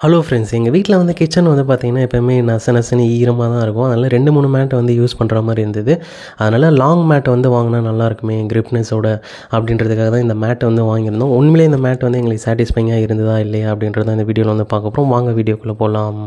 Hello friends, எங்கள் வீட்டில் வந்து கிச்சன் வந்து பார்த்திங்கன்னா எப்போயுமே நசனசுன்னு ஈரமாக தான் இருக்கும். அதனால் 2-3 மேட்டை வந்து யூஸ் பண்ணுற மாதிரி இருந்தது. அதனால் லாங் மேட் வந்து வாங்கினா நல்லாயிருக்குமே கிரிப்னஸோட அப்படின்றதுக்காக தான் இந்த மேட்டை வந்து வாங்கியிருந்தோம். உண்மையிலே இந்த மேட் வந்து எங்களுக்கு சாட்டிஸ்ஃபைங்காக இருந்ததா இல்லையா அப்படின்றத இந்த வீடியோவில் வந்து பார்க்க போகிறோம். வாங்க வீடியோக்குள்ளே போகலாம்.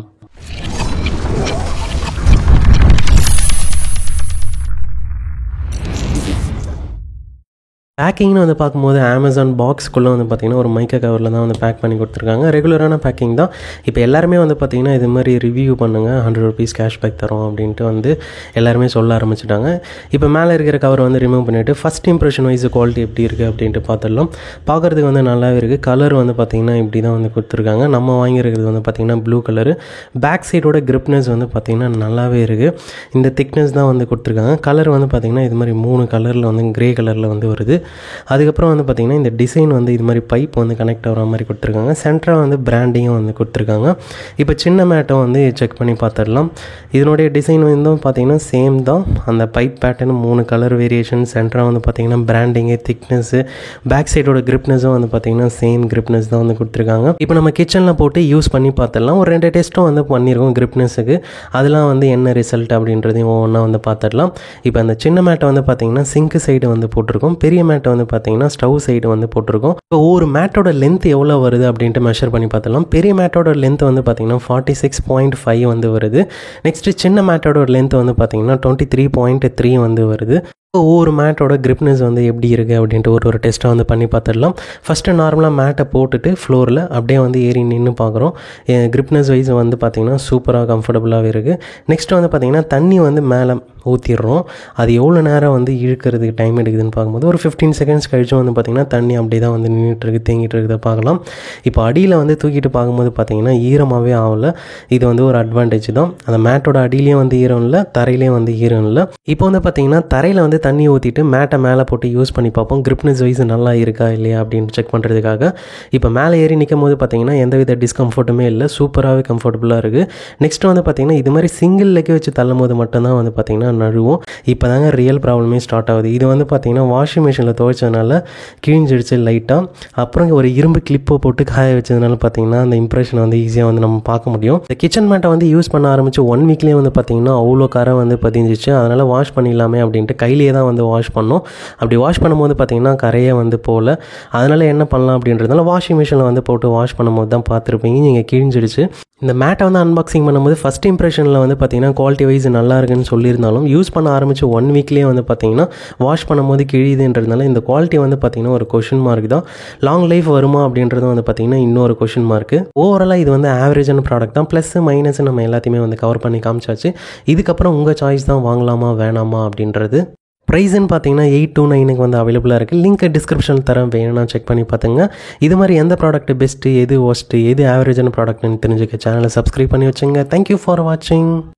பேக்கிங்னு வந்து பார்க்கும்போது அமேசான் பாக்ஸ்க்குள்ளே வந்து பார்த்திங்கன்னா ஒரு மைக்கா கவரில் தான் வந்து பேக் பண்ணி கொடுத்துருக்காங்க. ரெகுலரான பேக்கிங் தான். இப்போ எல்லாருமே வந்து பார்த்திங்கன்னா இது மாதிரி ரிவ்யூ பண்ணுங்கள், ₹100 கேஷ்பேக் தரோம் அப்படின்ட்டு வந்து எல்லாருமே சொல்ல ஆரம்பிச்சிட்டாங்க. இப்போ மேலே இருக்கிற கவர் வந்து ரிமூவ் பண்ணிவிட்டு ஃபஸ்ட் இம்ப்ரெஷன் வைஸ் குவாலிட்டி எப்படி இருக்குது அப்படின்ட்டு பார்த்துடலாம். பார்க்குறதுக்கு வந்து நல்லாவே இருக்குது. கலர் வந்து பார்த்திங்கன்னா இப்படி தான் வந்து கொடுத்துருக்காங்க. நம்ம வாங்கியிருக்கிறது வந்து பார்த்திங்கன்னா ப்ளூ கலரு. பேக் சைடோட கிரிப்னஸ் வந்து பார்த்திங்கன்னா நல்லாவே இருக்குது. இந்த திக்னஸ் தான் வந்து கொடுத்துருக்காங்க. கலர் வந்து பார்த்திங்கன்னா இது மாதிரி 3 கலரில் வந்து கிரே கலரில் வந்து வருது. அதுக்கப்புறம் வந்து பார்த்திங்கன்னா இந்த டிசைன் வந்து இது மாதிரி பைப் வந்து கனெக்ட் ஆகிற மாதிரி கொடுத்துருக்காங்க. சென்டராக வந்து பிராண்டிங்கும் வந்து கொடுத்துருக்காங்க. இப்போ சின்ன மேட்டை வந்து செக் பண்ணி பார்த்துடலாம். இதனுடைய டிசைன் வந்து பார்த்திங்கன்னா சேம் தான். அந்த பைப் பேட்டர்னு 3 கலர் வேரியேஷன், சென்டராக வந்து பார்த்திங்கன்னா பிராண்டிங்கு, திக்னஸ்ஸு, பேக் சைடோட கிரிப்னஸும் வந்து பார்த்திங்கன்னா சேம் கிரிப்னஸ் தான் வந்து கொடுத்துருக்காங்க. இப்போ நம்ம கிச்சனில் போட்டு யூஸ் பண்ணி பார்த்துடலாம். ஒரு 2 டெஸ்ட்டும் வந்து பண்ணியிருக்கோம் கிரிப்னஸுக்கு. அதெல்லாம் வந்து என்ன ரிசல்ட் அப்படின்றதையும் ஒவ்வொன்றா வந்து பார்த்துடலாம். இப்போ அந்த சின்ன மேட்டை வந்து பார்த்திங்கன்னா சிங்க் சைடு வந்து போட்டிருக்கோம். பெரிய மேட்டை வந்து பார்த்தீங்கன்னா ஸ்டவ் சைடு வந்து போட்டிருக்கோம். இப்போ ஒரு மேட்டோட லென்த் எவ்வளோ வருது அப்படின்ட்டு மெஷர் பண்ணி பார்த்துலாம். பெரிய மேட்டோட லென்த் வந்து பார்த்தீங்கன்னா 46.5 வந்து வருது. நெக்ஸ்ட்டு சின்ன மேட்டோட லென்த் வந்து பார்த்தீங்கன்னா 23.3 வந்து வருது. ஒவ்வொரு மேட்டோட கிரிப்னஸ் வந்து எப்படி இருக்குது அப்படின்ட்டு ஒரு டெஸ்ட்டை வந்து பண்ணி பார்த்துடலாம். ஃபஸ்ட்டு நார்மலாக மேட்டை போட்டுட்டு ஃப்ளோரில் அப்படியே வந்து ஏறி நின்று பார்க்குறோம். கிரிப்னஸ் வைஸ் வந்து பார்த்திங்கன்னா சூப்பராக கம்ஃபர்டபுளாகவே இருக்குது. நெக்ஸ்ட்டு வந்து பார்த்திங்கன்னா தண்ணி வந்து மேலே ஊற்றிடுறோம். அது எவ்வளோ நேரம் வந்து இழுக்கிறதுக்கு டைம் எடுக்குதுன்னு பார்க்கும்போது ஒரு 15 செகண்ட்ஸ் கழிச்சு வந்து பார்த்திங்கன்னா தண்ணி அப்படியே தான் வந்து நின்றுட்டுருக்கு, தேங்கிட்டு இருக்கிறத பார்க்கலாம். இப்போ அடியில் வந்து தூக்கிட்டு பார்க்கும்போது பார்த்திங்கன்னா ஈரமாகவே ஆகலை. இது வந்து ஒரு அட்வான்டேஜ் தான். அந்த மேட்டோட அடியிலையும் வந்து ஈரம் இல்லை, தரையிலையும் வந்து ஈரம் இல்லை. இப்போ வந்து பார்த்திங்கன்னா தரையில் வந்து தண்ணி ஊற்றிட்டு மேட்டை மேலே போட்டு யூஸ் பண்ணி பார்ப்போம். கிரிப்னஸ் வைஸ் நல்லா இருக்கா இல்லையா அப்படின்னு செக் பண்ணுறதுக்காக. இப்போ மேலே ஏறி நிற்கும் போது பார்த்திங்கன்னா எந்தவித டிஸ்கம்ஃபர்ட்டுமே இல்லை, சூப்பராகவே கம்ஃபர்டபுளாக இருக்குது. நெக்ஸ்ட்டு வந்து பார்த்திங்கன்னா இது மாதிரி சிங்கிள் லெக்கை வச்சு தள்ளும் போது மட்டும்தான் வந்து பார்த்திங்கன்னா நழுவும். இப்போ தாங்க ரியல் ப்ராப்ளமே ஸ்டார்ட் ஆகுது. இது வந்து பார்த்திங்கன்னா வாஷிங் மிஷினில் துவைச்சதுனால கிழிஞ்சிடுச்சு லைட்டாக. அப்புறம் ஒரு இரும்பு கிளிப்பை போட்டு காய வச்சதுனால பார்த்திங்கன்னா அந்த இம்ப்ரெஷனை வந்து ஈஸியாக வந்து நம்ம பார்க்க முடியும். இந்த கிச்சன் மேட்டை வந்து யூஸ் பண்ண ஆரம்பித்து 1 வீக்லேயே வந்து பார்த்திங்கன்னா அவ்வளோ கரை வந்து பதிஞ்சிச்சு. அதனால் வாஷ் பண்ணிடலாமே அப்படின்ட்டு கையிலேயே தான் வந்து வாஷ் பண்ணோம். அப்படி வாஷ் பண்ணும்போது பார்த்திங்கன்னா கரையே வந்து போகல. அதனால் என்ன பண்ணலாம் அப்படின்றதுனால வாஷிங் மிஷினில் வந்து போட்டு வாஷ் பண்ணும்போது தான் பார்த்துருப்பீங்க நீங்கள் கிழிஞ்சிடுச்சு. இந்த மேட்டை வந்து அன்பாக்சிங் பண்ணும்போது ஃபஸ்ட் இம்ப்ரெஷனில் வந்து பார்த்திங்கன்னா குவாலிட்டி வைஸ் நல்லா இருக்குன்னு சொல்லியிருந்தாலும் யூஸ் பண்ண ஆரம்பித்து 1 வீக்லேயே வந்து பார்த்திங்கன்னா வாஷ் பண்ணும்போது கிழியுதுன்றதுனால இந்த குவாலிட்டி வந்து பார்த்திங்கன்னா ஒரு கொஷின் மார்க் தான். லாங் லைஃப் வருமா அப்படின்றது வந்து பார்த்திங்கன்னா இன்னொரு கொஷின் மார்க்கு. ஓவராலாக இது வந்து ஆவரேஜான ப்ராடக்ட் தான். ப்ளஸ் மைனஸ் நம்ம எல்லாத்தையுமே வந்து கவர் பண்ணி காமிச்சாச்சு. இதுக்கப்புறம் உங்கள் சாய்ஸ் தான், வாங்கலாமா வேணாமா அப்படின்றது. ப்ரைஸ்ன்னு பார்த்தீங்கன்னா 829 வந்து அவைலபிளாக இருக்குது. லிங்க் டிஸ்கிரிப்ஷனில் தரேன், வேணும்னா செக் பண்ணி பார்த்துங்க. இது மாதிரி எந்த ப்ராடக்ட் பெஸ்ட்டு, எது ஒஸ்ட்டு, எது ஆவரேஜான ப்ராடக்ட்னு தெரிஞ்சுக்க சேனலை சப்ஸ்கிரைப் பண்ணி வச்சுங்க. தேங்க்யூ ஃபார் வாட்சிங்.